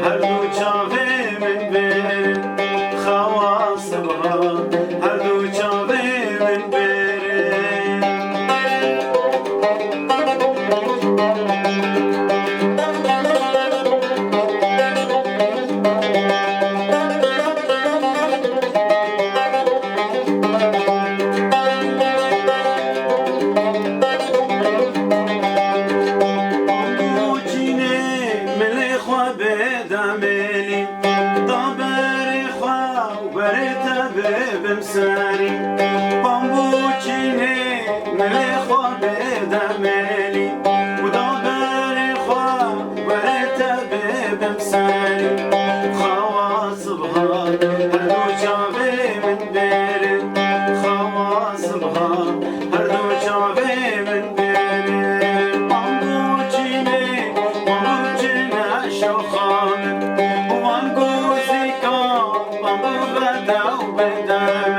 هر دو چاوه من برن خواص با هر دو چاوه من برن بمساري بامبوچيني ملخوا بدملي ودابري خوا ورتا بمساري خواص بها هردو جاوي من بيري خواص بها هردو جاوي من بيري بامبوچيني شوخان وان گوزيكا بامبو بداو بدملي